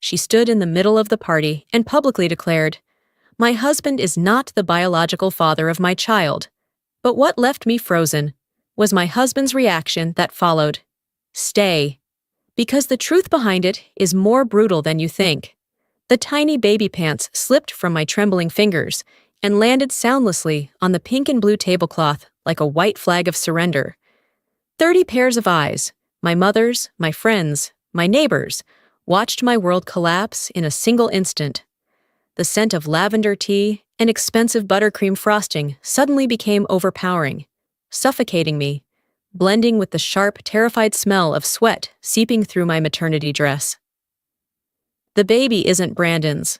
She stood in the middle of the party and publicly declared, "My husband is not the biological father of my child." But what left me frozen was my husband's reaction that followed. "Stay." Because the truth behind it is more brutal than you think. The tiny baby pants slipped from my trembling fingers and landed soundlessly on the pink and blue tablecloth like a white flag of surrender. 30 pairs of eyes, my mother's, my friends', my neighbors', watched my world collapse in a single instant. The scent of lavender tea and expensive buttercream frosting suddenly became overpowering, suffocating me, blending with the sharp, terrified smell of sweat seeping through my maternity dress. "The baby isn't Brandon's,"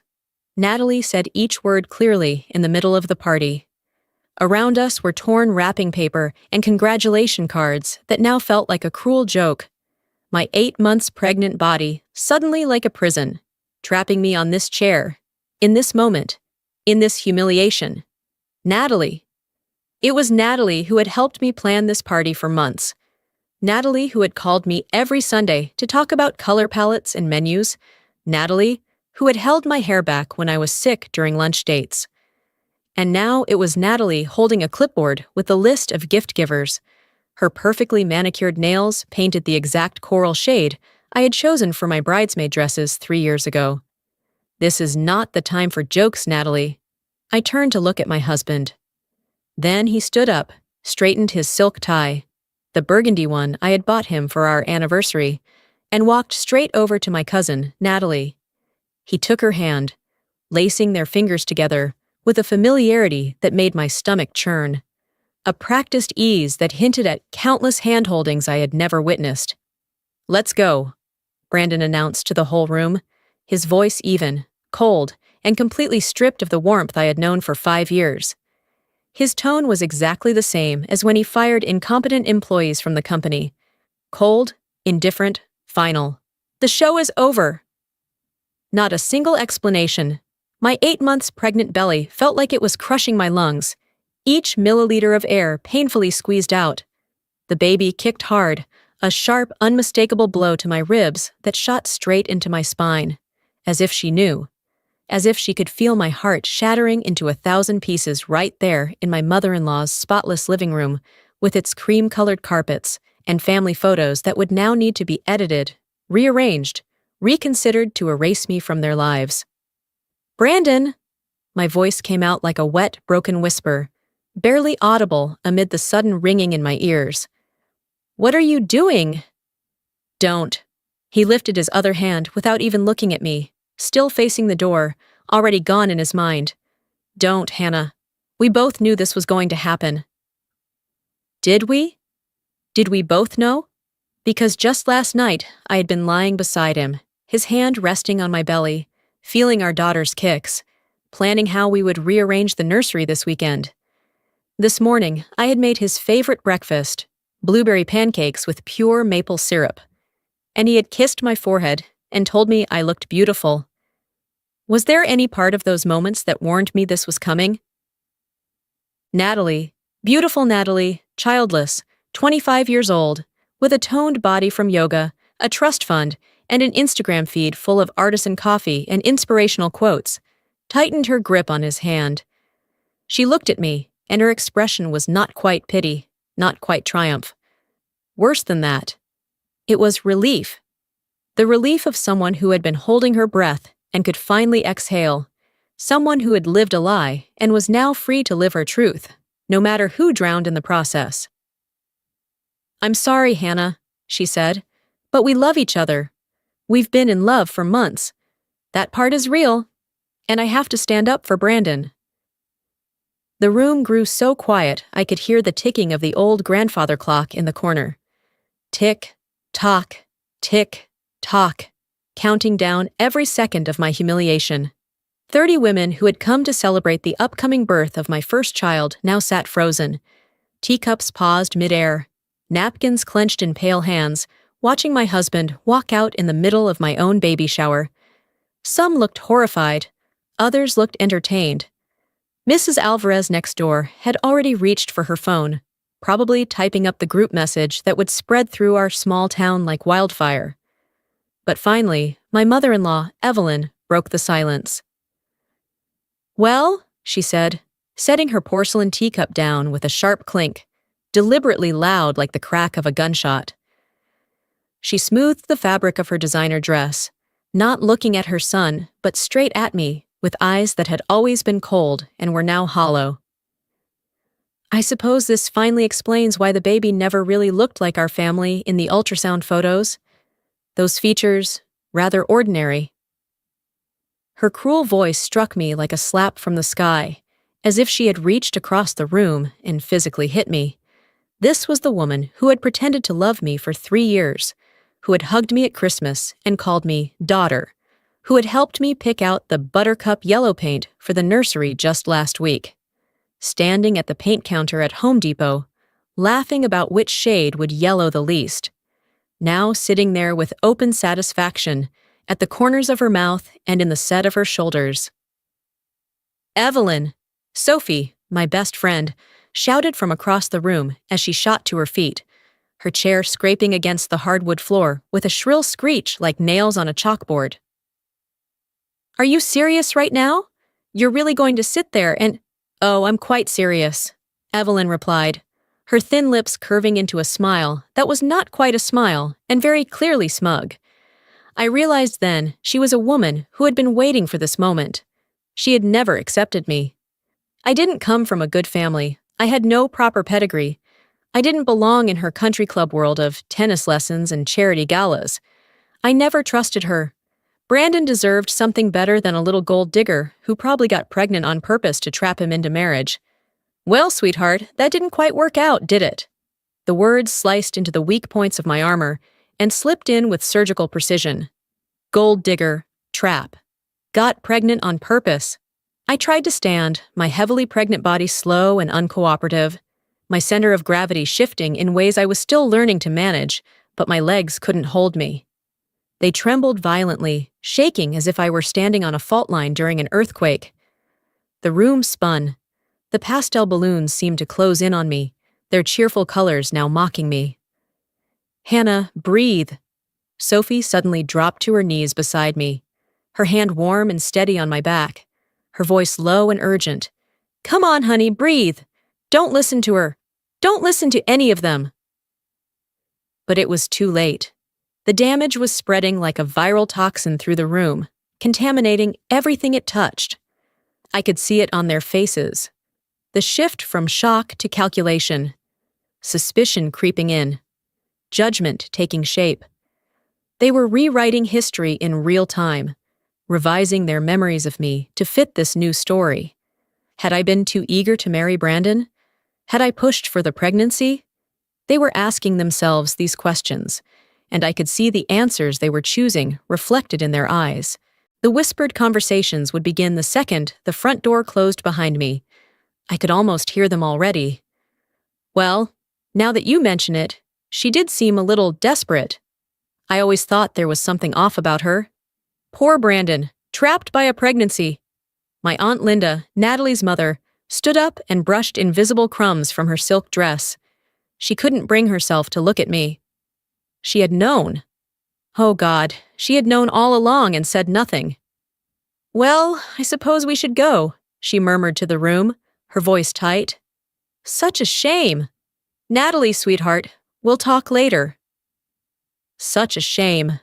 Natalie said each word clearly in the middle of the party. Around us were torn wrapping paper and congratulation cards that now felt like a cruel joke. My 8 months pregnant body suddenly like a prison, trapping me on this chair, in this moment, in this humiliation. Natalie. It was Natalie who had helped me plan this party for months. Natalie who had called me every Sunday to talk about color palettes and menus. Natalie who had held my hair back when I was sick during lunch dates. And now it was Natalie holding a clipboard with a list of gift givers. Her perfectly manicured nails painted the exact coral shade I had chosen for my bridesmaid dresses 3 years ago. "This is not the time for jokes, Natalie." I turned to look at my husband. Then he stood up, straightened his silk tie, the burgundy one I had bought him for our anniversary, and walked straight over to my cousin, Natalie. He took her hand, lacing their fingers together with a familiarity that made my stomach churn, a practiced ease that hinted at countless hand-holdings I had never witnessed. "Let's go," Brandon announced to the whole room, his voice even, cold, and completely stripped of the warmth I had known for 5 years. His tone was exactly the same as when he fired incompetent employees from the company. Cold, indifferent, final. "The show is over." Not a single explanation. My 8 months pregnant belly felt like it was crushing my lungs, each milliliter of air painfully squeezed out. The baby kicked hard, a sharp, unmistakable blow to my ribs that shot straight into my spine, as if she knew. As if she could feel my heart shattering into 1,000 pieces right there in my mother-in-law's spotless living room, with its cream-colored carpets and family photos that would now need to be edited, rearranged, reconsidered to erase me from their lives. "Brandon!" My voice came out like a wet, broken whisper, barely audible amid the sudden ringing in my ears. "What are you doing?" "Don't." He lifted his other hand without even looking at me, still facing the door, already gone in his mind. "Don't, Hannah. We both knew this was going to happen." Did we? Did we both know? Because just last night, I had been lying beside him, his hand resting on my belly, feeling our daughter's kicks, planning how we would rearrange the nursery this weekend. This morning, I had made his favorite breakfast, blueberry pancakes with pure maple syrup, and he had kissed my forehead and told me I looked beautiful. Was there any part of those moments that warned me this was coming? Natalie, beautiful Natalie, childless, 25 years old, with a toned body from yoga, a trust fund, and an Instagram feed full of artisan coffee and inspirational quotes, tightened her grip on his hand. She looked at me, and her expression was not quite pity, not quite triumph. Worse than that, it was relief. The relief of someone who had been holding her breath and could finally exhale, someone who had lived a lie and was now free to live her truth, no matter who drowned in the process. "I'm sorry, Hannah," she said, "but we love each other. We've been in love for months. That part is real, and I have to stand up for Brandon." The room grew so quiet I could hear the ticking of the old grandfather clock in the corner. Tick, tock, tick, tock, counting down every second of my humiliation. 30 women who had come to celebrate the upcoming birth of my first child now sat frozen, teacups paused midair, napkins clenched in pale hands, watching my husband walk out in the middle of my own baby shower. Some looked horrified, others looked entertained. Mrs. Alvarez next door had already reached for her phone, probably typing up the group message that would spread through our small town like wildfire. But finally, My mother-in-law, Evelyn, broke the silence. "Well," she said, setting her porcelain teacup down with a sharp clink, deliberately loud like the crack of a gunshot. She smoothed the fabric of her designer dress, not looking at her son, but straight at me, with eyes that had always been cold and were now hollow. "I suppose this finally explains why the baby never really looked like our family in the ultrasound photos. Those features, rather ordinary." Her cruel voice struck me like a slap from the sky, as if she had reached across the room and physically hit me. This was the woman who had pretended to love me for 3 years, who had hugged me at Christmas and called me daughter, who had helped me pick out the buttercup yellow paint for the nursery just last week. Standing at the paint counter at Home Depot, laughing about which shade would yellow the least. Now sitting there with open satisfaction at the corners of her mouth and in the set of her shoulders. "Evelyn!" Sophie, my best friend, shouted from across the room as she shot to her feet, her chair scraping against the hardwood floor with a shrill screech like nails on a chalkboard. "Are you serious right now? You're really going to sit there and—" "Oh, I'm quite serious," Evelyn replied, her thin lips curving into a smile that was not quite a smile and very clearly smug. I realized then she was a woman who had been waiting for this moment. She had never accepted me. I didn't come from a good family. I had no proper pedigree. I didn't belong in her country club world of tennis lessons and charity galas. I never trusted her. Brandon deserved something better than a little gold digger who probably got pregnant on purpose to trap him into marriage. "Well, sweetheart, that didn't quite work out, did it?" The words sliced into the weak points of my armor and slipped in with surgical precision. Gold digger, trap. Got pregnant on purpose. I tried to stand, my heavily pregnant body slow and uncooperative, my center of gravity shifting in ways I was still learning to manage, but my legs couldn't hold me. They trembled violently, shaking as if I were standing on a fault line during an earthquake. The room spun. The pastel balloons seemed to close in on me, their cheerful colors now mocking me. "Hannah, breathe." Sophie suddenly dropped to her knees beside me, her hand warm and steady on my back, her voice low and urgent. "Come on, honey, breathe. Don't listen to her. Don't listen to any of them." But it was too late. The damage was spreading like a viral toxin through the room, contaminating everything it touched. I could see it on their faces. The shift from shock to calculation. Suspicion creeping in. Judgment taking shape. They were rewriting history in real time, revising their memories of me to fit this new story. Had I been too eager to marry Brandon? Had I pushed for the pregnancy? They were asking themselves these questions, and I could see the answers they were choosing reflected in their eyes. The whispered conversations would begin the second the front door closed behind me. I could almost hear them already. "Well, now that you mention it, she did seem a little desperate. I always thought there was something off about her. Poor Brandon, trapped by a pregnancy." My Aunt Linda, Natalie's mother, stood up and brushed invisible crumbs from her silk dress. She couldn't bring herself to look at me. She had known. Oh God, she had known all along and said nothing. "Well, I suppose we should go," she murmured to the room, her voice tight. "Such a shame. Natalie, sweetheart, we'll talk later." Such a shame.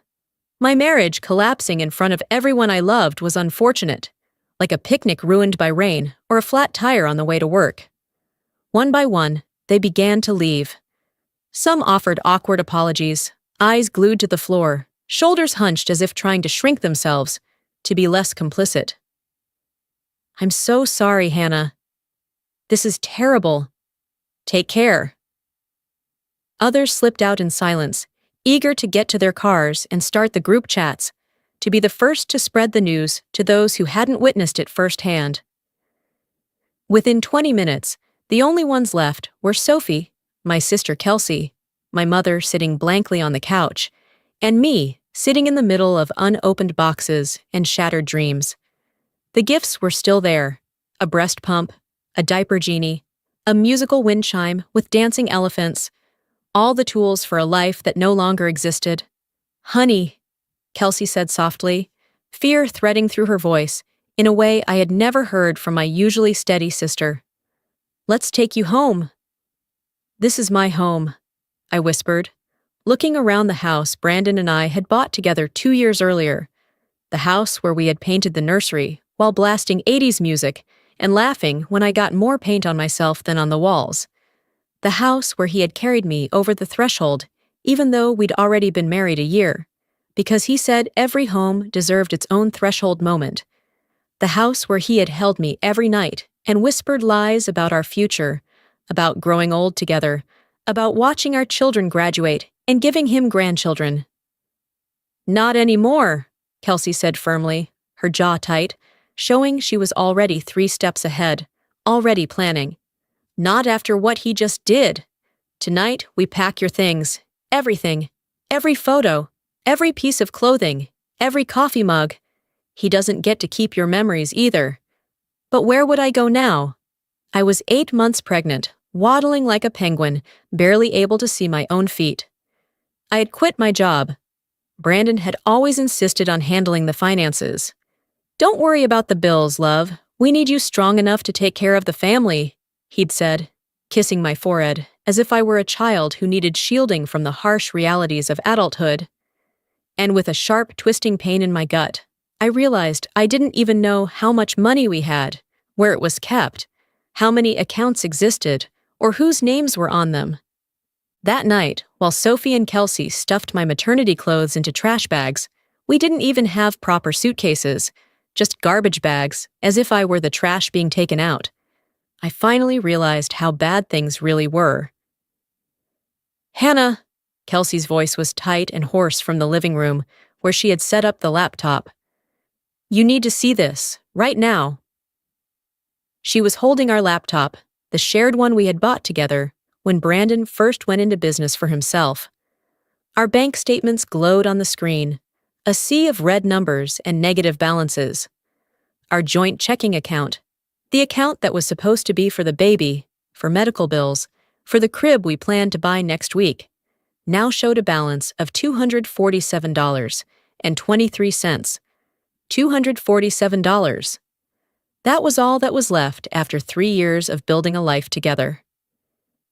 My marriage collapsing in front of everyone I loved was unfortunate, like a picnic ruined by rain or a flat tire on the way to work. One by one, they began to leave. Some offered awkward apologies, eyes glued to the floor, shoulders hunched as if trying to shrink themselves, to be less complicit. "I'm so sorry, Hannah. This is terrible. Take care." Others slipped out in silence, eager to get to their cars and start the group chats, to be the first to spread the news to those who hadn't witnessed it firsthand. Within 20 minutes, the only ones left were Sophie, my sister Kelsey, my mother sitting blankly on the couch, and me sitting in the middle of unopened boxes and shattered dreams. The gifts were still there: a breast pump, a diaper genie, a musical wind chime with dancing elephants, all the tools for a life that no longer existed. Honey, Kelsey said softly, fear threading through her voice in a way I had never heard from my usually steady sister. Let's take you home. This is my home, I whispered, looking around the house Brandon and I had bought together 2 years earlier, the house where we had painted the nursery while blasting 80s music and laughing when I got more paint on myself than on the walls, the house where he had carried me over the threshold even though we'd already been married a year, because he said every home deserved its own threshold moment, the house where he had held me every night and whispered lies about our future, about growing old together, about watching our children graduate and giving him grandchildren. Not anymore, Kelsey said firmly, her jaw tight, showing she was already 3 steps ahead, already planning. Not after what he just did. Tonight, we pack your things, everything, every photo, every piece of clothing, every coffee mug. He doesn't get to keep your memories either. But where would I go now? I was 8 months pregnant, waddling like a penguin, barely able to see my own feet. I had quit my job. Brandon had always insisted on handling the finances. Don't worry about the bills, love. We need you strong enough to take care of the family, he'd said, kissing my forehead, as if I were a child who needed shielding from the harsh realities of adulthood. And with a sharp, twisting pain in my gut, I realized I didn't even know how much money we had, where it was kept, how many accounts existed, or whose names were on them. That night, while Sophie and Kelsey stuffed my maternity clothes into trash bags, we didn't even have proper suitcases, just garbage bags, as if I were the trash being taken out. I finally realized how bad things really were. Hannah, Kelsey's voice was tight and hoarse from the living room, where she had set up the laptop. You need to see this, right now. She was holding our laptop, the shared one we had bought together, when Brandon first went into business for himself. Our bank statements glowed on the screen, a sea of red numbers and negative balances. Our joint checking account, the account that was supposed to be for the baby, for medical bills, for the crib we planned to buy next week, now showed a balance of $247.23. $247. That was all that was left after 3 years of building a life together.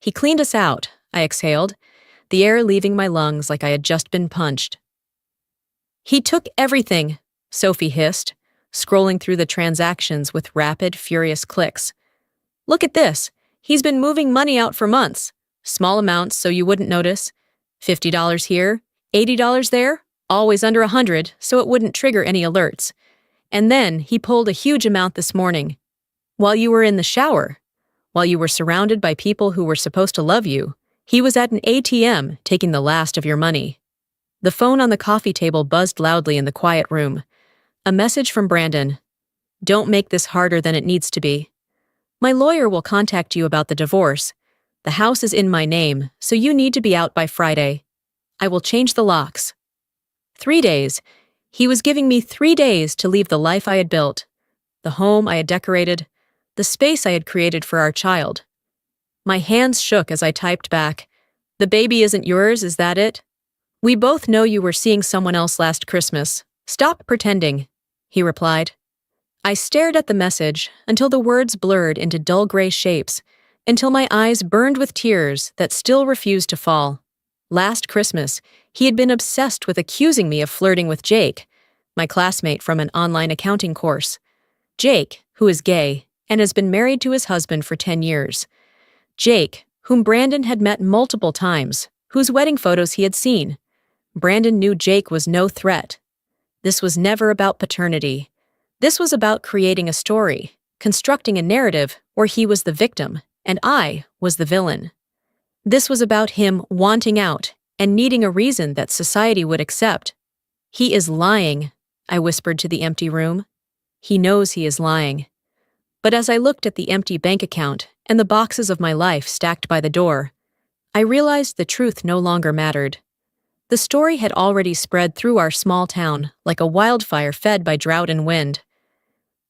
He cleaned us out, I exhaled, the air leaving my lungs like I had just been punched. He took everything, Sophie hissed, scrolling through the transactions with rapid, furious clicks. Look at this. He's been moving money out for months. Small amounts so you wouldn't notice. $50 here, $80 there, always under $100 so it wouldn't trigger any alerts. And then he pulled a huge amount this morning. While you were in the shower, while you were surrounded by people who were supposed to love you, he was at an ATM taking the last of your money. The phone on the coffee table buzzed loudly in the quiet room. A message from Brandon. Don't make this harder than it needs to be. My lawyer will contact you about the divorce. The house is in my name, so you need to be out by Friday. I will change the locks. 3 days. He was giving me 3 days to leave the life I had built, the home I had decorated, the space I had created for our child. My hands shook as I typed back, "The baby isn't yours, is that it? We both know you were seeing someone else last Christmas. Stop pretending," he replied. I stared at the message until the words blurred into dull gray shapes, until my eyes burned with tears that still refused to fall. Last Christmas, he had been obsessed with accusing me of flirting with Jake, my classmate from an online accounting course. Jake, who is gay and has been married to his husband for 10 years. Jake, whom Brandon had met multiple times, whose wedding photos he had seen. Brandon knew Jake was no threat. This was never about paternity. This was about creating a story, constructing a narrative where he was the victim and I was the villain. This was about him wanting out and needing a reason that society would accept. He is lying, I whispered to the empty room. He knows he is lying. But as I looked at the empty bank account and the boxes of my life stacked by the door, I realized the truth no longer mattered. The story had already spread through our small town like a wildfire fed by drought and wind.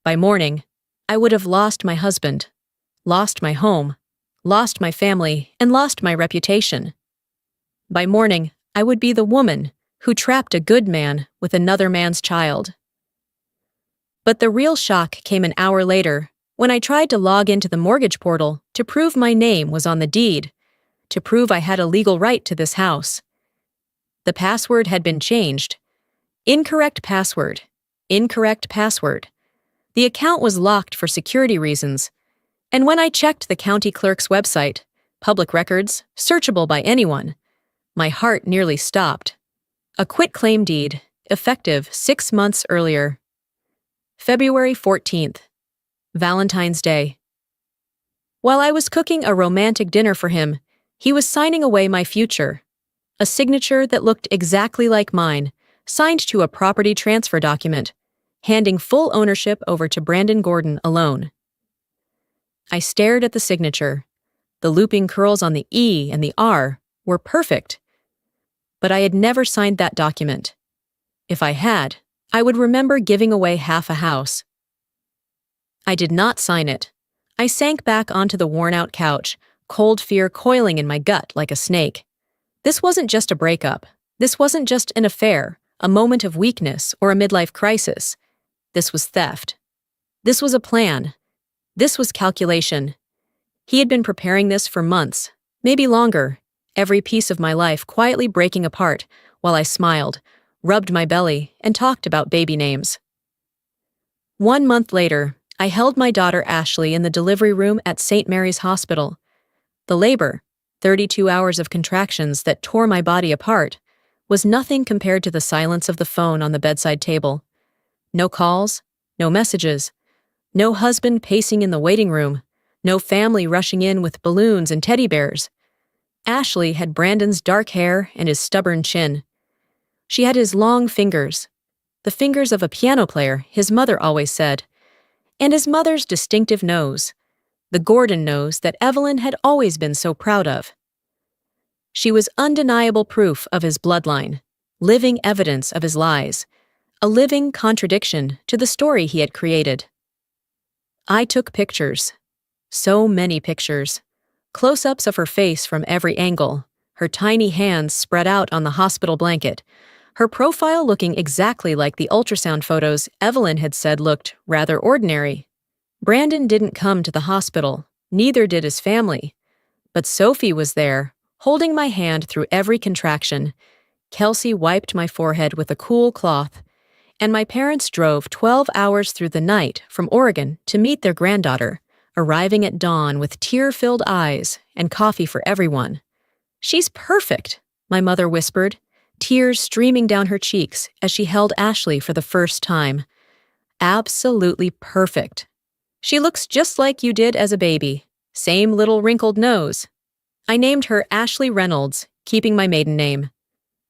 By morning, I would have lost my husband, lost my home, lost my family, and lost my reputation. By morning, I would be the woman who trapped a good man with another man's child. But the real shock came an hour later, when I tried to log into the mortgage portal to prove my name was on the deed, to prove I had a legal right to this house. The password had been changed. Incorrect password. Incorrect password. The account was locked for security reasons, and when I checked the county clerk's website, public records, searchable by anyone, my heart nearly stopped. A quitclaim deed, effective 6 months earlier. February 14th, Valentine's Day. While I was cooking a romantic dinner for him, he was signing away my future. A signature that looked exactly like mine, signed to a property transfer document, handing full ownership over to Brandon Gordon alone. I stared at the signature. The looping curls on the E and the R were perfect. But I had never signed that document. If I had, I would remember giving away half a house. I did not sign it. I sank back onto the worn-out couch, cold fear coiling in my gut like a snake. This wasn't just a breakup. This wasn't just an affair, a moment of weakness, or a midlife crisis. This was theft. This was a plan. This was calculation. He had been preparing this for months, maybe longer, every piece of my life quietly breaking apart while I smiled, rubbed my belly, and talked about baby names. 1 month later, I held my daughter Ashley in the delivery room at St. Mary's Hospital. The labor, 32 hours of contractions that tore my body apart, was nothing compared to the silence of the phone on the bedside table. No calls, no messages, no husband pacing in the waiting room, no family rushing in with balloons and teddy bears. Ashley had Brandon's dark hair and his stubborn chin. She had his long fingers, the fingers of a piano player, his mother always said, and his mother's distinctive nose, the Gordon nose that Evelyn had always been so proud of. She was undeniable proof of his bloodline, living evidence of his lies, a living contradiction to the story he had created. I took pictures. So many pictures. Close-ups of her face from every angle, her tiny hands spread out on the hospital blanket, her profile looking exactly like the ultrasound photos Evelyn had said looked rather ordinary. Brandon didn't come to the hospital, neither did his family. But Sophie was there, holding my hand through every contraction. Kelsey wiped my forehead with a cool cloth, and my parents drove 12 hours through the night from Oregon to meet their granddaughter, arriving at dawn with tear-filled eyes and coffee for everyone. "She's perfect," my mother whispered, tears streaming down her cheeks as she held Ashley for the first time. "Absolutely perfect. She looks just like you did as a baby. Same little wrinkled nose." I named her Ashley Reynolds, keeping my maiden name.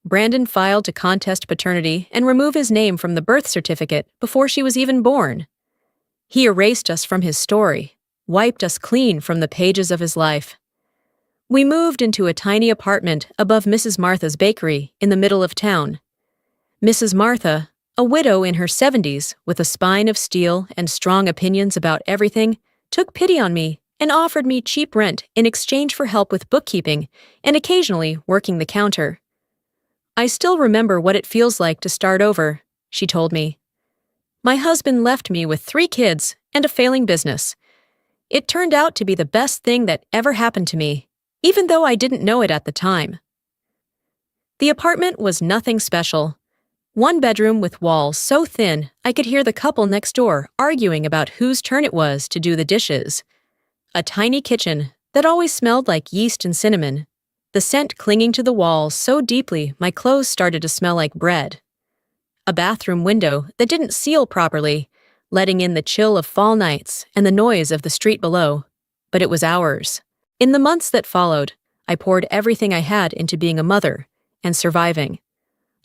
Brandon filed to contest paternity and remove his name from the birth certificate before she was even born. He erased us from his story, wiped us clean from the pages of his life. We moved into a tiny apartment above Mrs. Martha's bakery in the middle of town. Mrs. Martha, a widow in her 70s with a spine of steel and strong opinions about everything, took pity on me and offered me cheap rent in exchange for help with bookkeeping and occasionally working the counter. "I still remember what it feels like to start over," she told me. "My husband left me with 3 kids and a failing business. It turned out to be the best thing that ever happened to me, even though I didn't know it at the time." The apartment was nothing special. 1 bedroom with walls so thin I could hear the couple next door arguing about whose turn it was to do the dishes. A tiny kitchen that always smelled like yeast and cinnamon, the scent clinging to the walls so deeply my clothes started to smell like bread. A bathroom window that didn't seal properly, letting in the chill of fall nights and the noise of the street below, but it was ours. In the months that followed, I poured everything I had into being a mother and surviving.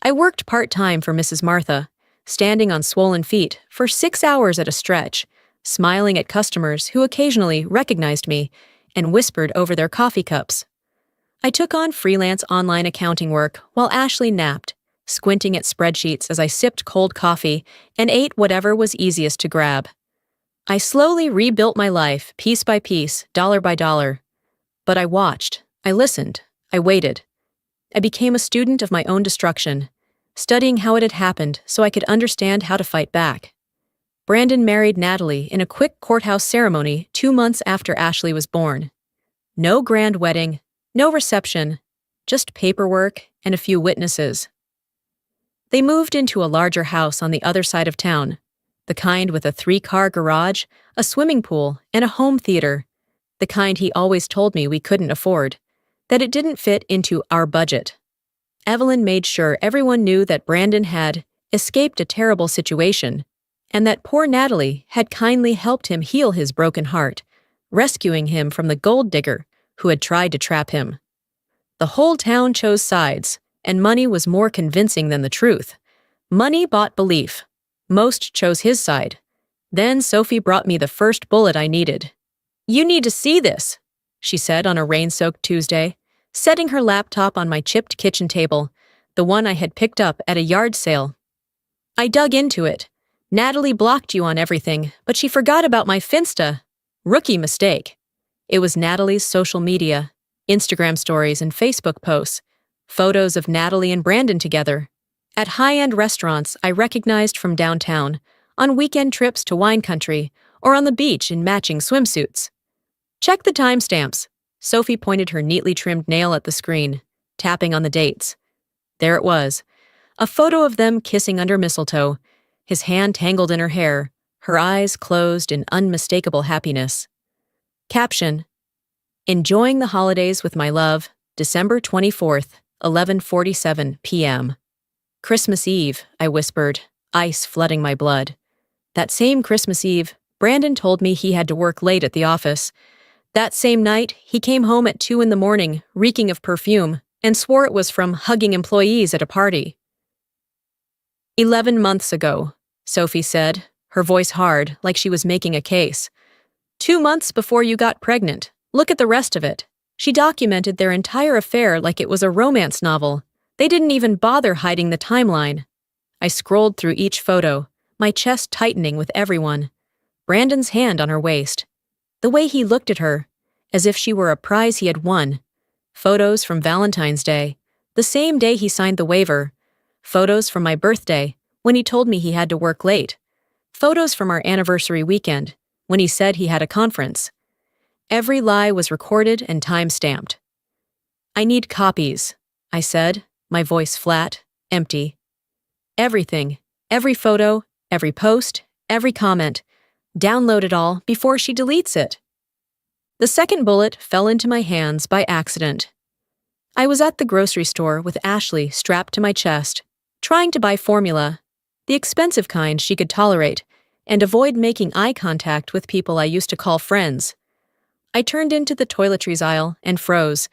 I worked part-time for Mrs. Martha, standing on swollen feet for 6 hours at a stretch, smiling at customers who occasionally recognized me and whispered over their coffee cups. I took on freelance online accounting work while Ashley napped, squinting at spreadsheets as I sipped cold coffee and ate whatever was easiest to grab. I slowly rebuilt my life, piece by piece, dollar by dollar. But I watched, I listened, I waited. I became a student of my own destruction. studying how it had happened so I could understand how to fight back. Brandon married Natalie in a quick courthouse ceremony 2 months after Ashley was born. No grand wedding, no reception, just paperwork and a few witnesses. They moved into a larger house on the other side of town, the kind with a 3-car garage, a swimming pool, and a home theater, the kind he always told me we couldn't afford, that it didn't fit into our budget. Evelyn made sure everyone knew that Brandon had escaped a terrible situation, and that poor Natalie had kindly helped him heal his broken heart, rescuing him from the gold digger who had tried to trap him. The whole town chose sides, and money was more convincing than the truth. Money bought belief. Most chose his side. Then Sophie brought me the first bullet I needed. "You need to see this," she said on a rain-soaked Tuesday, setting her laptop on my chipped kitchen table, the one I had picked up at a yard sale. I dug into it. Natalie blocked you on everything, but she forgot about my Finsta. Rookie mistake. It was Natalie's social media, Instagram stories and Facebook posts, photos of Natalie and Brandon together, at high-end restaurants I recognized from downtown, on weekend trips to wine country, or on the beach in matching swimsuits. Check the timestamps. Sophie pointed her neatly trimmed nail at the screen, tapping on the dates. There it was, a photo of them kissing under mistletoe, his hand tangled in her hair, her eyes closed in unmistakable happiness. Caption: "Enjoying the holidays with my love, December 24th, 11:47 p.m. "Christmas Eve," I whispered, ice flooding my blood. That same Christmas Eve, Brandon told me he had to work late at the office. That same night, he came home at 2 in the morning, reeking of perfume, and swore it was from hugging employees at a party. 11 months ago, Sophie said, her voice hard, like she was making a case. 2 months before you got pregnant. Look at the rest of it. She documented their entire affair like it was a romance novel. They didn't even bother hiding the timeline. I scrolled through each photo, my chest tightening with every one. Brandon's hand on her waist. The way he looked at her, as if she were a prize he had won. Photos from Valentine's Day, the same day he signed the waiver. Photos from my birthday, when he told me he had to work late. Photos from our anniversary weekend, when he said he had a conference. Every lie was recorded and time-stamped. "I need copies," I said, my voice flat, empty. Everything, every photo, every post, every comment. Download it all before she deletes it. The second bullet fell into my hands by accident. I was at the grocery store with Ashley strapped to my chest, trying to buy formula, the expensive kind she could tolerate, and avoid making eye contact with people I used to call friends. I turned into the toiletries aisle and froze.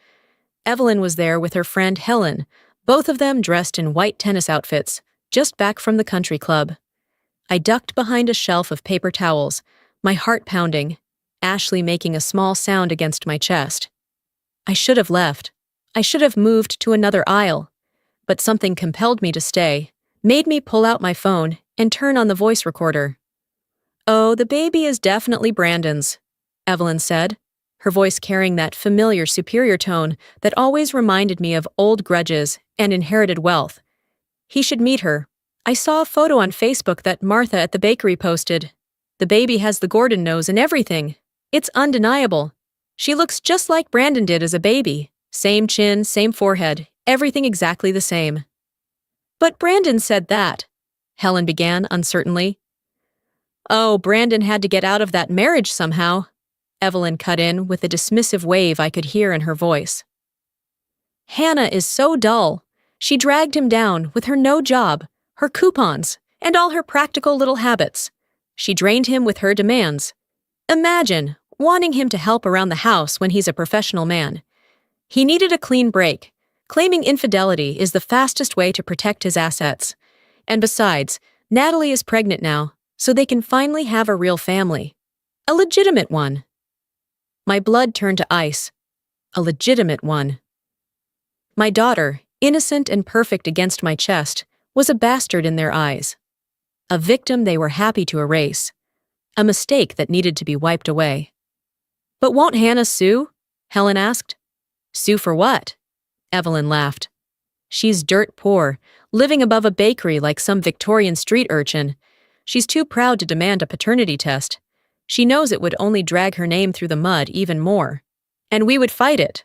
Evelyn was there with her friend Helen, both of them dressed in white tennis outfits, just back from the country club. I ducked behind a shelf of paper towels, my heart pounding, Ashley making a small sound against my chest. I should have left. I should have moved to another aisle. But something compelled me to stay, made me pull out my phone and turn on the voice recorder. "Oh, the baby is definitely Brandon's," Evelyn said, her voice carrying that familiar superior tone that always reminded me of old grudges and inherited wealth. "He should meet her. I saw a photo on Facebook that Martha at the bakery posted. The baby has the Gordon nose and everything. It's undeniable. She looks just like Brandon did as a baby. Same chin, same forehead, everything exactly the same." "But Brandon said that," Helen began uncertainly. "Oh, Brandon had to get out of that marriage somehow," Evelyn cut in with a dismissive wave I could hear in her voice. "Hannah is so dull. She dragged him down with her no job, her coupons, and all her practical little habits. She drained him with her demands. Imagine wanting him to help around the house when he's a professional man. He needed a clean break. Claiming infidelity is the fastest way to protect his assets. And besides, Natalie is pregnant now, so they can finally have a real family. A legitimate one." My blood turned to ice. A legitimate one. My daughter, innocent and perfect against my chest, was a bastard in their eyes. A victim they were happy to erase. A mistake that needed to be wiped away. "But won't Hannah sue?" Helen asked. "Sue for what?" Evelyn laughed. She's dirt poor, living above a bakery like some Victorian street urchin. She's too proud to demand a paternity test. She knows it would only drag her name through the mud even more. And we would fight it.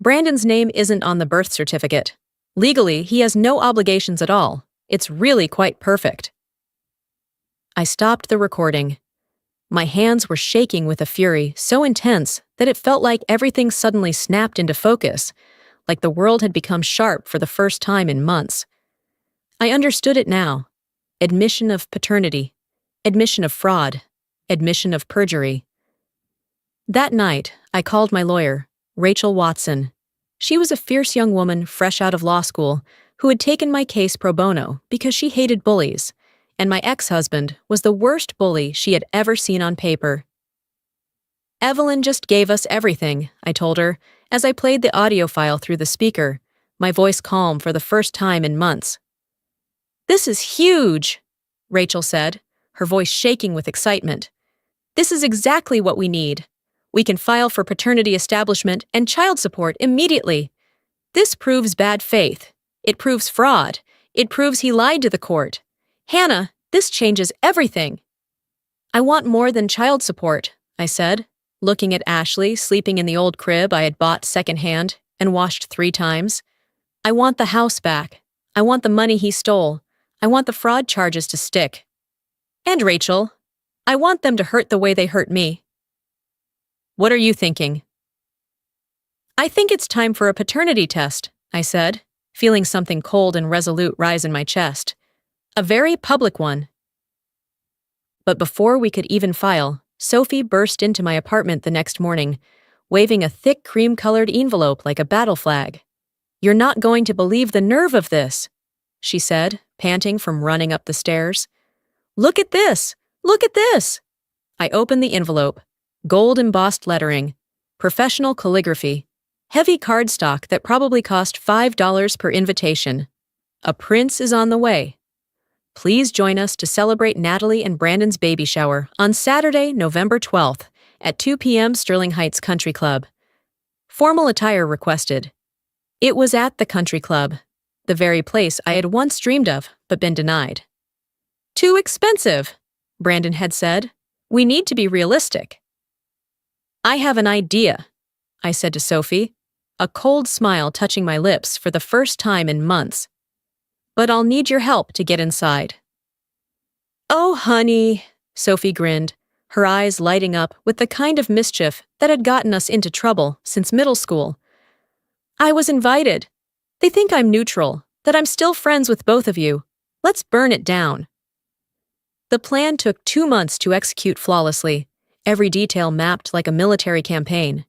Brandon's name isn't on the birth certificate. Legally, he has no obligations at all. It's really quite perfect. I stopped the recording. My hands were shaking with a fury so intense that it felt like everything suddenly snapped into focus, like the world had become sharp for the first time in months. I understood it now. Admission of paternity, admission of fraud, admission of perjury. That night, I called my lawyer, Rachel Watson. She was a fierce young woman fresh out of law school who had taken my case pro bono because she hated bullies, and my ex-husband was the worst bully she had ever seen on paper. Evelyn just gave us everything, I told her, as I played the audio file through the speaker, my voice calm for the first time in months. "This is huge," Rachel said, her voice shaking with excitement. "This is exactly what we need. We can file for paternity establishment and child support immediately. This proves bad faith. It proves fraud. It proves he lied to the court. Hannah, this changes everything." "I want more than child support," I said, looking at Ashley sleeping in the old crib I had bought secondhand and washed 3 times. "I want the house back. I want the money he stole. I want the fraud charges to stick. And Rachel, I want them to hurt the way they hurt me." "What are you thinking?" "I think it's time for a paternity test," I said, feeling something cold and resolute rise in my chest. "A very public one." But before we could even file, Sophie burst into my apartment the next morning, waving a thick cream-colored envelope like a battle flag. "You're not going to believe the nerve of this," she said, panting from running up the stairs. "Look at this! Look at this!" I opened the envelope. Gold-embossed lettering, professional calligraphy, heavy cardstock that probably cost $5 per invitation. "A prince is on the way. Please join us to celebrate Natalie and Brandon's baby shower on Saturday, November 12th at 2 p.m. Sterling Heights Country Club. Formal attire requested." It was at the country club, the very place I had once dreamed of but been denied. "Too expensive," Brandon had said. "We need to be realistic." "I have an idea," I said to Sophie, a cold smile touching my lips for the first time in months. "But I'll need your help to get inside." "Oh, honey," Sophie grinned, her eyes lighting up with the kind of mischief that had gotten us into trouble since middle school. "I was invited. They think I'm neutral, that I'm still friends with both of you. Let's burn it down." The plan took 2 months to execute flawlessly, every detail mapped like a military campaign.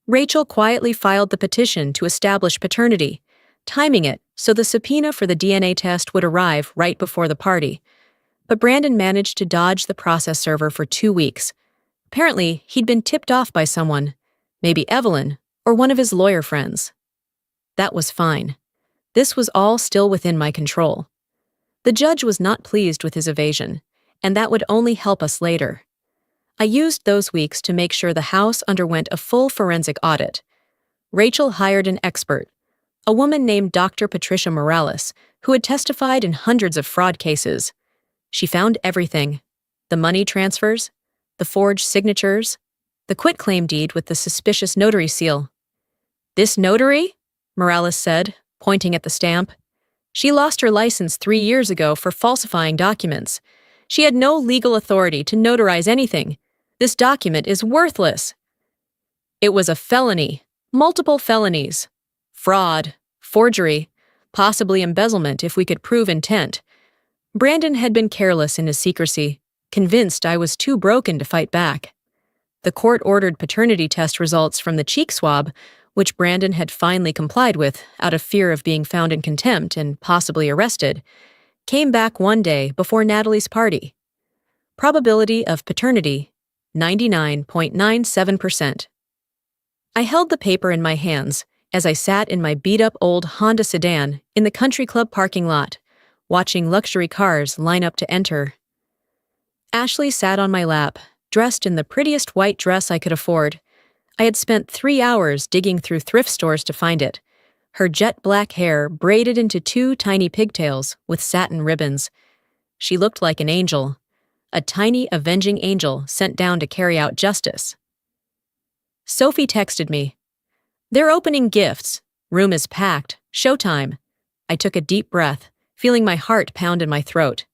Rachel quietly filed the petition to establish paternity, timing it so the subpoena for the DNA test would arrive right before the party. But Brandon managed to dodge the process server for 2 weeks. Apparently, he'd been tipped off by someone, maybe Evelyn or one of his lawyer friends. That was fine. This was all still within my control. The judge was not pleased with his evasion, and that would only help us later. I used those weeks to make sure the house underwent a full forensic audit. Rachel hired an expert, a woman named Dr. Patricia Morales, who had testified in hundreds of fraud cases. She found everything: the money transfers, the forged signatures, the quitclaim deed with the suspicious notary seal. "This notary?" Morales said, pointing at the stamp. "She lost her license 3 years ago for falsifying documents. She had no legal authority to notarize anything. This document is worthless." It was a felony, multiple felonies. Fraud, forgery, possibly embezzlement if we could prove intent. Brandon had been careless in his secrecy, convinced I was too broken to fight back. The court-ordered paternity test results from the cheek swab, which Brandon had finally complied with out of fear of being found in contempt and possibly arrested, came back one day before Natalie's party. Probability of paternity, 99.97%. I held the paper in my hands as I sat in my beat-up old Honda sedan in the country club parking lot, watching luxury cars line up to enter. Ashley sat on my lap, dressed in the prettiest white dress I could afford. I had spent 3 hours digging through thrift stores to find it. her jet black hair braided into two tiny pigtails with satin ribbons. She looked like an angel, a tiny avenging angel sent down to carry out justice. Sophie texted me. "They're opening gifts. Room is packed. Showtime." I took a deep breath, feeling my heart pound in my throat.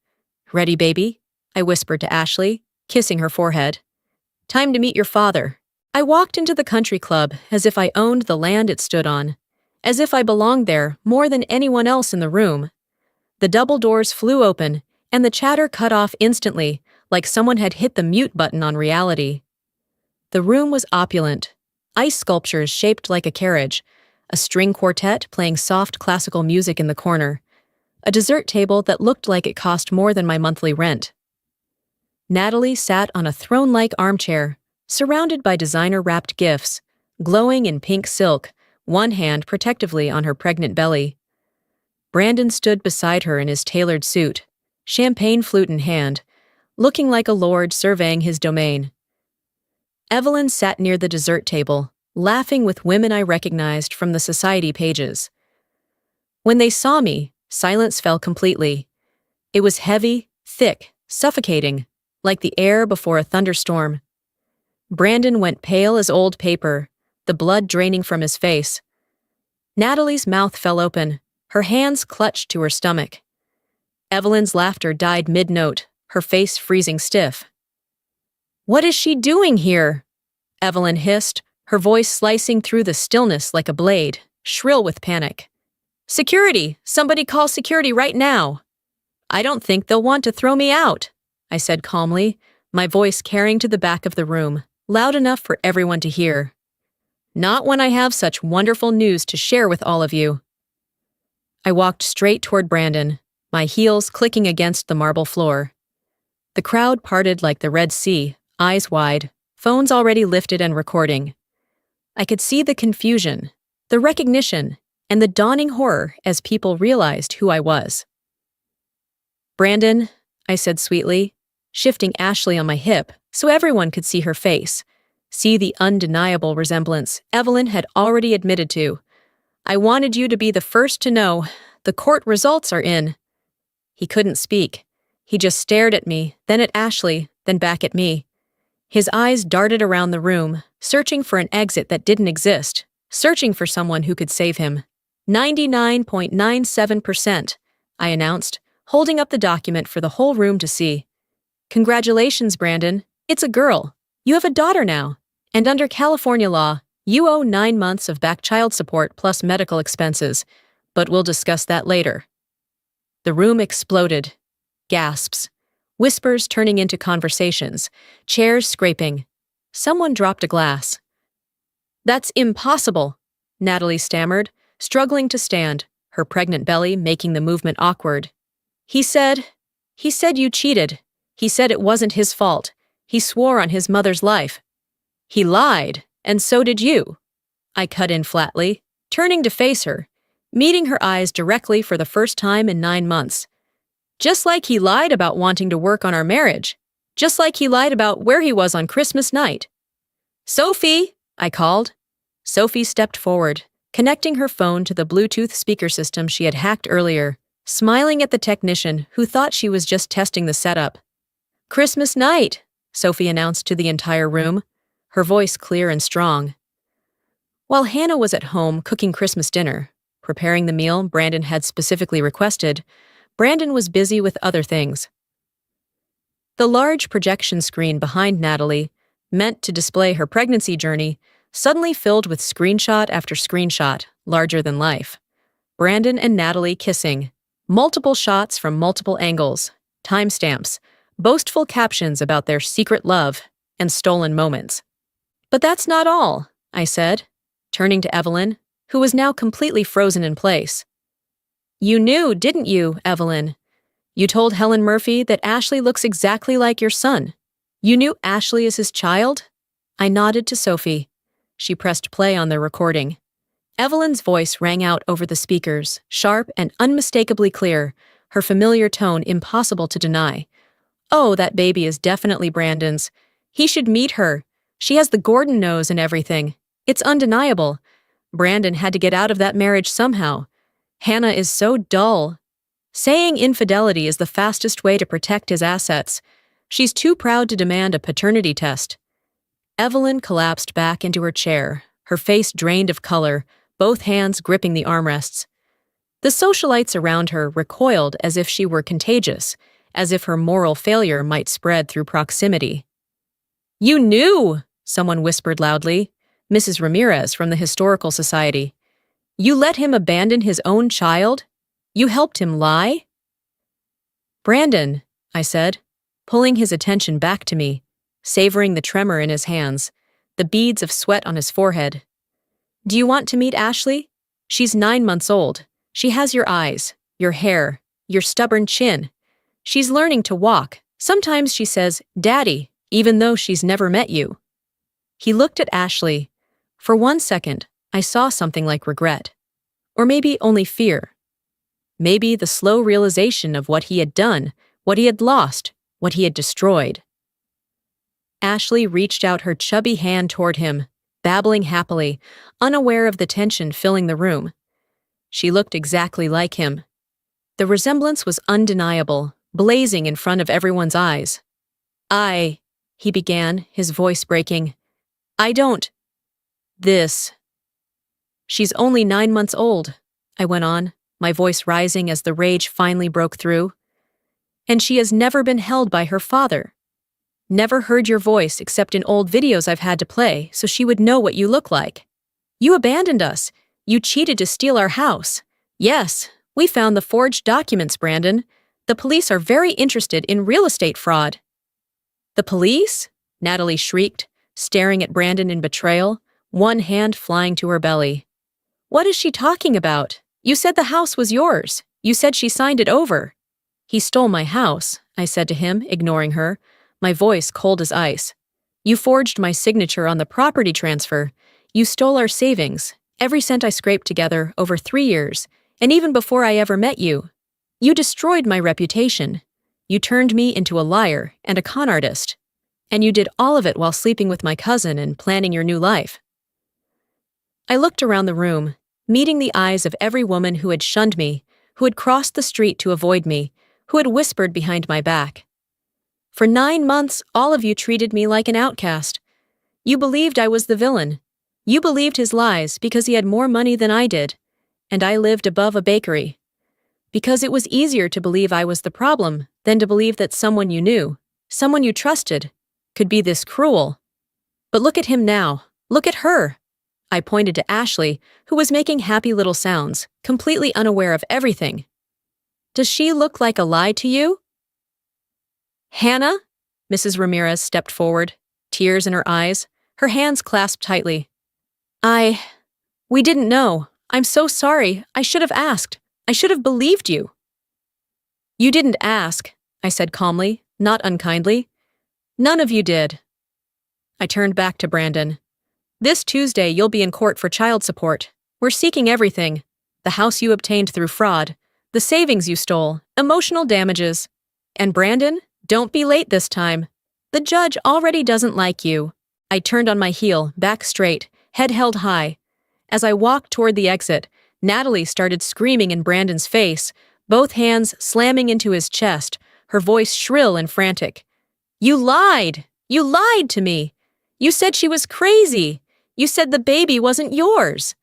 "Ready, baby?" I whispered to Ashley, kissing her forehead. "Time to meet your father." I walked into the country club as if I owned the land it stood on, as if I belonged there more than anyone else in the room. The double doors flew open, and the chatter cut off instantly, like someone had hit the mute button on reality. The room was opulent. Ice sculptures shaped like a carriage, a string quartet playing soft classical music in the corner, a dessert table that looked like it cost more than my monthly rent. Natalie sat on a throne-like armchair, surrounded by designer-wrapped gifts, glowing in pink silk, one hand protectively on her pregnant belly. Brandon stood beside her in his tailored suit, champagne flute in hand, looking like a lord surveying his domain. Evelyn sat near the dessert table, laughing with women I recognized from the society pages. When they saw me, silence fell completely. It was heavy, thick, suffocating, like the air before a thunderstorm. Brandon went pale as old paper, the blood draining from his face. Natalie's mouth fell open, her hands clutched to her stomach. Evelyn's laughter died mid-note, her face freezing stiff. "What is she doing here?" Evelyn hissed, her voice slicing through the stillness like a blade, shrill with panic. "Security! Somebody call security right now!" "I don't think they'll want to throw me out," I said calmly, my voice carrying to the back of the room, loud enough for everyone to hear. "Not when I have such wonderful news to share with all of you." I walked straight toward Brandon, my heels clicking against the marble floor. The crowd parted like the Red Sea, eyes wide, phones already lifted and recording. I could see the confusion, the recognition, and the dawning horror as people realized who I was. "Brandon," I said sweetly, shifting Ashley on my hip so everyone could see her face, see the undeniable resemblance Evelyn had already admitted to. "I wanted you to be the first to know. The court results are in." He couldn't speak. He just stared at me, then at Ashley, then back at me. His eyes darted around the room, searching for an exit that didn't exist, searching for someone who could save him. 99.97%, I announced, holding up the document for the whole room to see. "Congratulations, Brandon. It's a girl. You have a daughter now. And under California law, you owe 9 months of back child support plus medical expenses, but we'll discuss that later." The room exploded. Gasps. Whispers turning into conversations. Chairs scraping. Someone dropped a glass. "That's impossible," Natalie stammered, struggling to stand, her pregnant belly making the movement awkward. He said you cheated. He said it wasn't his fault. He swore on his mother's life." "He lied, and so did you," I cut in flatly, turning to face her, meeting her eyes directly for the first time in 9 months. "Just like he lied about wanting to work on our marriage. Just like he lied about where he was on Christmas night." "Sophie!" I called. Sophie stepped forward, connecting her phone to the Bluetooth speaker system she had hacked earlier, smiling at the technician who thought she was just testing the setup. "Christmas night," Sophie announced to the entire room, her voice clear and strong. While Hannah was at home cooking Christmas dinner, preparing the meal Brandon had specifically requested, Brandon was busy with other things. The large projection screen behind Natalie, meant to display her pregnancy journey, suddenly filled with screenshot after screenshot, larger than life. Brandon and Natalie kissing, multiple shots from multiple angles, timestamps, boastful captions about their secret love, and stolen moments. "But that's not all," I said, turning to Evelyn, who was now completely frozen in place. "You knew, didn't you, Evelyn? You told Helen Murphy that Ashley looks exactly like your son. You knew Ashley is his child?" I nodded to Sophie. She pressed play on the recording. Evelyn's voice rang out over the speakers, sharp and unmistakably clear, her familiar tone impossible to deny. "Oh, that baby is definitely Brandon's. He should meet her. She has the Gordon nose and everything. It's undeniable. Brandon had to get out of that marriage somehow. Hannah is so dull. Saying infidelity is the fastest way to protect his assets. She's too proud to demand a paternity test. Evelyn collapsed back into her chair, her face drained of color, both hands gripping the armrests. The socialites around her recoiled as if she were contagious, as if her moral failure might spread through proximity. "You knew!" someone whispered loudly. Mrs. Ramirez from the Historical Society. "You let him abandon his own child? You helped him lie?" "Brandon," I said, pulling his attention back to me, savoring the tremor in his hands, the beads of sweat on his forehead. "Do you want to meet Ashley? She's 9 months old. She has your eyes, your hair, your stubborn chin. She's learning to walk. Sometimes she says, 'Daddy,' even though she's never met you." He looked at Ashley. For 1 second, I saw something like regret. Or maybe only fear. Maybe the slow realization of what he had done, what he had lost, what he had destroyed. Ashley reached out her chubby hand toward him, babbling happily, unaware of the tension filling the room. She looked exactly like him. The resemblance was undeniable, blazing in front of everyone's eyes. He began, his voice breaking. "I don't. This." "She's only 9 months old," I went on, my voice rising as the rage finally broke through. "And she has never been held by her father. Never heard your voice except in old videos I've had to play so she would know what you look like. You abandoned us. You cheated to steal our house. Yes, we found the forged documents, Brandon. The police are very interested in real estate fraud." "The police?" Natalie shrieked, staring at Brandon in betrayal, one hand flying to her belly. "What is she talking about? You said the house was yours. You said she signed it over." "He stole my house," I said to him, ignoring her, my voice cold as ice. "You forged my signature on the property transfer. You stole our savings, every cent I scraped together over 3 years, and even before I ever met you. You destroyed my reputation. You turned me into a liar and a con artist. And you did all of it while sleeping with my cousin and planning your new life." I looked around the room, meeting the eyes of every woman who had shunned me, who had crossed the street to avoid me, who had whispered behind my back. "For 9 months, all of you treated me like an outcast. You believed I was the villain. You believed his lies because he had more money than I did, and I lived above a bakery. Because it was easier to believe I was the problem than to believe that someone you knew, someone you trusted, could be this cruel. But look at him now. Look at her." I pointed to Ashley, who was making happy little sounds, completely unaware of everything. "Does she look like a lie to you?" "Hannah?" Mrs. Ramirez stepped forward, tears in her eyes, her hands clasped tightly. We didn't know. I'm so sorry. I should have asked. I should have believed you." "You didn't ask," I said calmly, not unkindly. "None of you did." I turned back to Brandon. "This Tuesday you'll be in court for child support. We're seeking everything. The house you obtained through fraud, the savings you stole, emotional damages. And Brandon, don't be late this time. The judge already doesn't like you." I turned on my heel, back straight, head held high. As I walked toward the exit, Natalie started screaming in Brandon's face, both hands slamming into his chest, her voice shrill and frantic. "You lied! You lied to me! You said she was crazy! You said the baby wasn't yours!"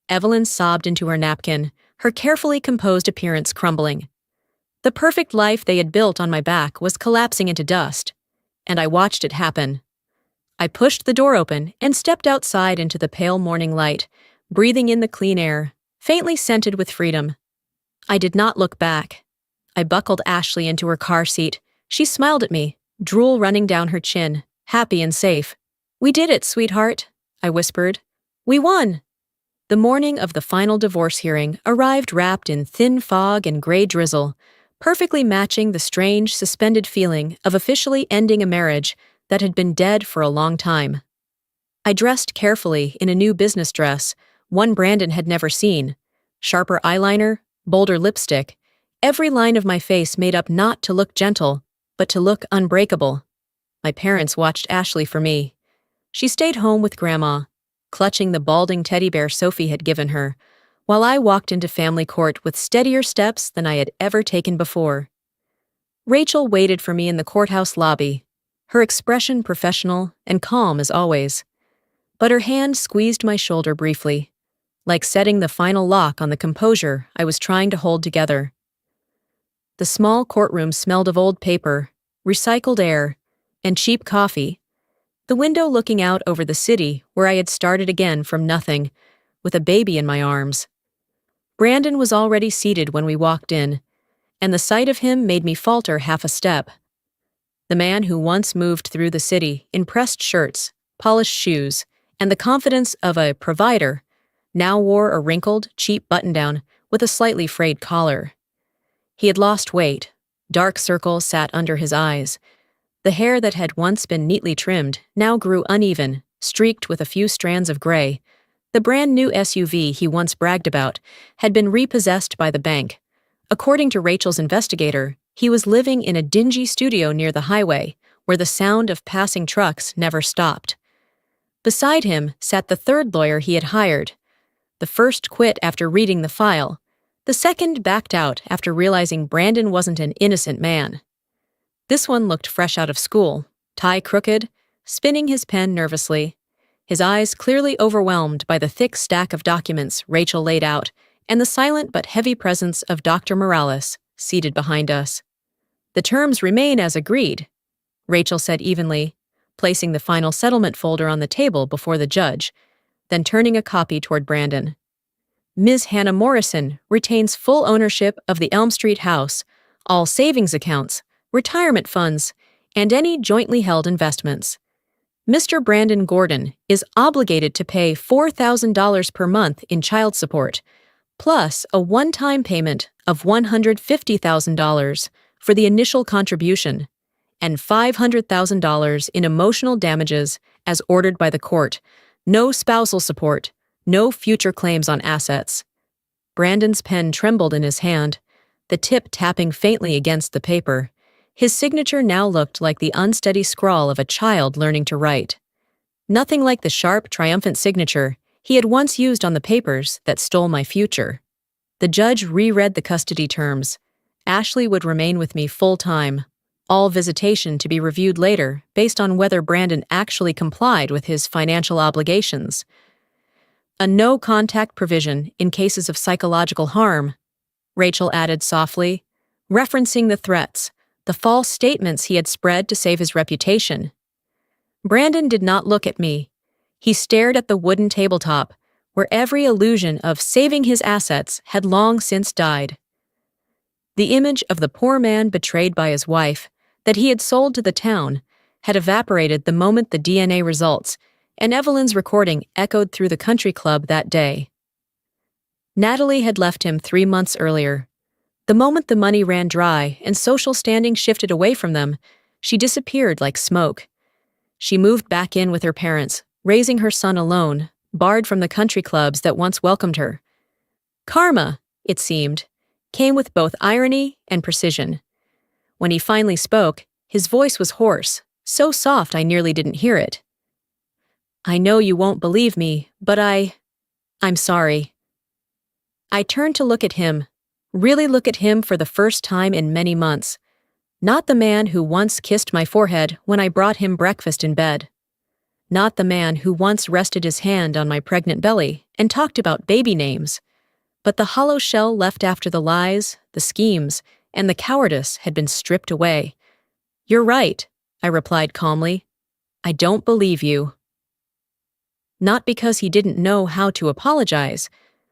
Evelyn sobbed into her napkin, her carefully composed appearance crumbling. The perfect life they had built on my back was collapsing into dust, and I watched it happen. I pushed the door open and stepped outside into the pale morning light, breathing in the clean air, faintly scented with freedom. I did not look back. I buckled Ashley into her car seat. She smiled at me, drool running down her chin, happy and safe. "We did it, sweetheart," I whispered. "We won." The morning of the final divorce hearing arrived wrapped in thin fog and gray drizzle, perfectly matching the strange, suspended feeling of officially ending a marriage that had been dead for a long time. I dressed carefully in a new business dress, one Brandon had never seen. Sharper eyeliner, bolder lipstick, every line of my face made up not to look gentle, but to look unbreakable. My parents watched Ashley for me. She stayed home with Grandma. clutching the balding teddy bear Sophie had given her, while I walked into family court with steadier steps than I had ever taken before. Rachel waited for me in the courthouse lobby, her expression professional and calm as always. But her hand squeezed my shoulder briefly, like setting the final lock on the composure I was trying to hold together. The small courtroom smelled of old paper, recycled air, and cheap coffee, the window looking out over the city where I had started again from nothing, with a baby in my arms. Brandon was already seated when we walked in, and the sight of him made me falter half a step. The man who once moved through the city in pressed shirts, polished shoes, and the confidence of a provider, now wore a wrinkled, cheap button-down with a slightly frayed collar. He had lost weight, dark circles sat under his eyes. The hair that had once been neatly trimmed now grew uneven, streaked with a few strands of gray. The brand-new SUV he once bragged about had been repossessed by the bank. According to Rachel's investigator, he was living in a dingy studio near the highway, where the sound of passing trucks never stopped. Beside him sat the third lawyer he had hired. The first quit after reading the file. The second backed out after realizing Brandon wasn't an innocent man. This one looked fresh out of school, tie crooked, spinning his pen nervously, his eyes clearly overwhelmed by the thick stack of documents Rachel laid out and the silent but heavy presence of Dr. Morales, seated behind us. "The terms remain as agreed," Rachel said evenly, placing the final settlement folder on the table before the judge, then turning a copy toward Brandon. "Ms. Hannah Morrison retains full ownership of the Elm Street house, all savings accounts, retirement funds, and any jointly held investments. Mr. Brandon Gordon is obligated to pay $4,000 per month in child support, plus a one-time payment of $150,000 for the initial contribution, and $500,000 in emotional damages as ordered by the court. No spousal support, no future claims on assets." Brandon's pen trembled in his hand, the tip tapping faintly against the paper. His signature now looked like the unsteady scrawl of a child learning to write. Nothing like the sharp, triumphant signature he had once used on the papers that stole my future. The judge reread the custody terms. Ashley would remain with me full-time, all visitation to be reviewed later based on whether Brandon actually complied with his financial obligations. A no-contact provision in cases of psychological harm, Rachel added softly, referencing the threats, the false statements he had spread to save his reputation. Brandon did not look at me. He stared at the wooden tabletop, where every illusion of saving his assets had long since died. The image of the poor man betrayed by his wife, that he had sold to the town, had evaporated the moment the DNA results and Evelyn's recording echoed through the country club that day. Natalie had left him 3 months earlier. The moment the money ran dry and social standing shifted away from them, she disappeared like smoke. She moved back in with her parents, raising her son alone, barred from the country clubs that once welcomed her. Karma, it seemed, came with both irony and precision. When he finally spoke, his voice was hoarse, so soft I nearly didn't hear it. "I know you won't believe me, but I'm sorry." I turned to look at him, really look at him for the first time in many months. Not the man who once kissed my forehead when I brought him breakfast in bed. Not the man who once rested his hand on my pregnant belly and talked about baby names. But the hollow shell left after the lies, the schemes, and the cowardice had been stripped away. "You're right," I replied calmly. "I don't believe you." Not because he didn't know how to apologize,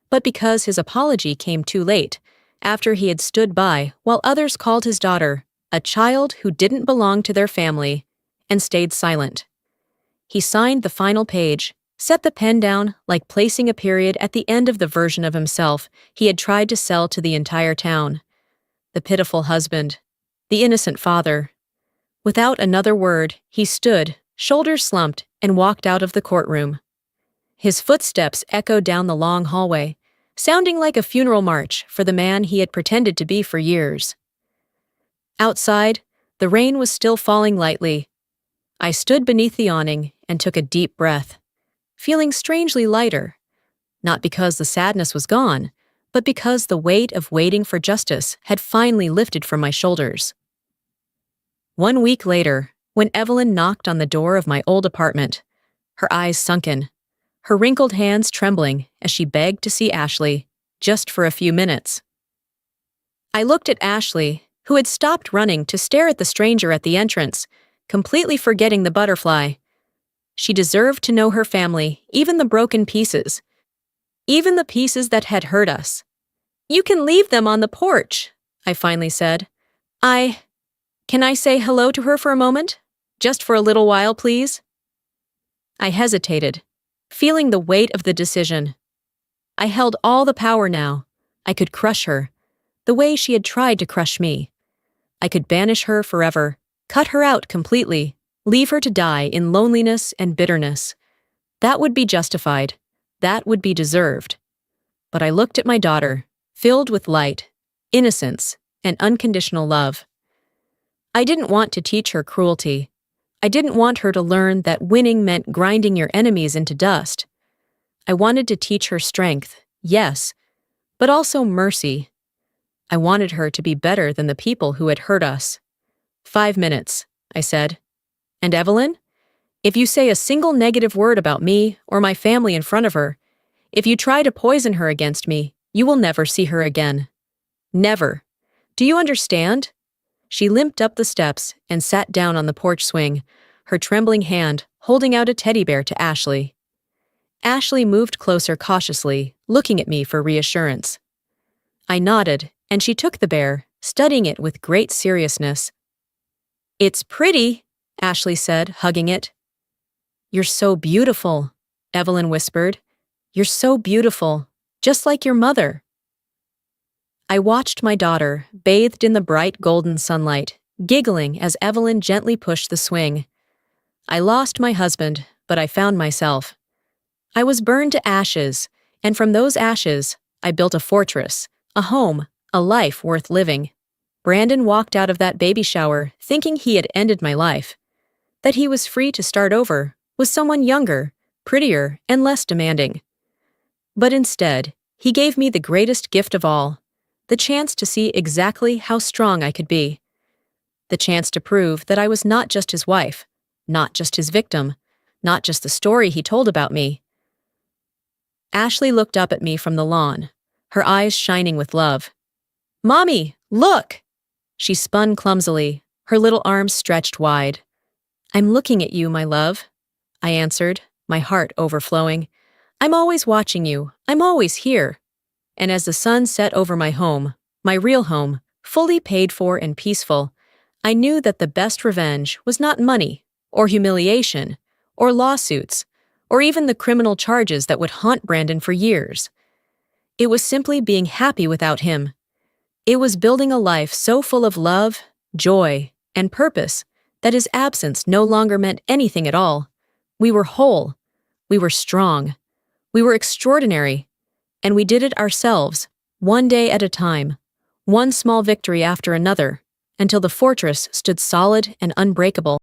but because his apology came too late, after he had stood by while others called his daughter a child who didn't belong to their family, and stayed silent. He signed the final page, set the pen down like placing a period at the end of the version of himself he had tried to sell to the entire town. The pitiful husband, the innocent father. Without another word, he stood, shoulders slumped, and walked out of the courtroom. His footsteps echoed down the long hallway, sounding like a funeral march for the man he had pretended to be for years. Outside, the rain was still falling lightly. I stood beneath the awning and took a deep breath. feeling strangely lighter, not because the sadness was gone, but because the weight of waiting for justice had finally lifted from my shoulders. 1 week later, when Evelyn knocked on the door of my old apartment, her eyes sunken, her wrinkled hands trembling as she begged to see Ashley, just for a few minutes. I looked at Ashley, who had stopped running to stare at the stranger at the entrance, completely forgetting the butterfly. She deserved to know her family, even the broken pieces, even the pieces that had hurt us. "You can leave them on the porch," I finally said. Can I say hello to her for a moment? Just for a little while, please?" I hesitated, feeling the weight of the decision. I held all the power now. I could crush her, the way she had tried to crush me. I could banish her forever, cut her out completely, leave her to die in loneliness and bitterness. That would be justified. That would be deserved. But I looked at my daughter, filled with light, innocence, and unconditional love. I didn't want to teach her cruelty. I didn't want her to learn that winning meant grinding your enemies into dust. I wanted to teach her strength, yes, but also mercy. I wanted her to be better than the people who had hurt us. 5 minutes, I said. "And Evelyn? If you say a single negative word about me or my family in front of her, if you try to poison her against me, you will never see her again. Never. Do you understand?" She limped up the steps and sat down on the porch swing, her trembling hand holding out a teddy bear to Ashley. Ashley moved closer cautiously, looking at me for reassurance. I nodded, and she took the bear, studying it with great seriousness. "It's pretty," Ashley said, hugging it. "You're so beautiful," Evelyn whispered. "You're so beautiful, just like your mother." I watched my daughter, bathed in the bright golden sunlight, giggling as Evelyn gently pushed the swing. I lost my husband, but I found myself. I was burned to ashes, and from those ashes, I built a fortress, a home, a life worth living. Brandon walked out of that baby shower thinking he had ended my life, that he was free to start over with someone younger, prettier, and less demanding. But instead, he gave me the greatest gift of all, the chance to see exactly how strong I could be. The chance to prove that I was not just his wife, not just his victim, not just the story he told about me. Ashley looked up at me from the lawn, her eyes shining with love. "Mommy, look!" She spun clumsily, her little arms stretched wide. "I'm looking at you, my love," I answered, my heart overflowing. "I'm always watching you. I'm always here." And as the sun set over my home, my real home, fully paid for and peaceful, I knew that the best revenge was not money, or humiliation, or lawsuits, or even the criminal charges that would haunt Brandon for years. It was simply being happy without him. It was building a life so full of love, joy, and purpose that his absence no longer meant anything at all. We were whole. We were strong. We were extraordinary. And we did it ourselves, one day at a time, one small victory after another, until the fortress stood solid and unbreakable.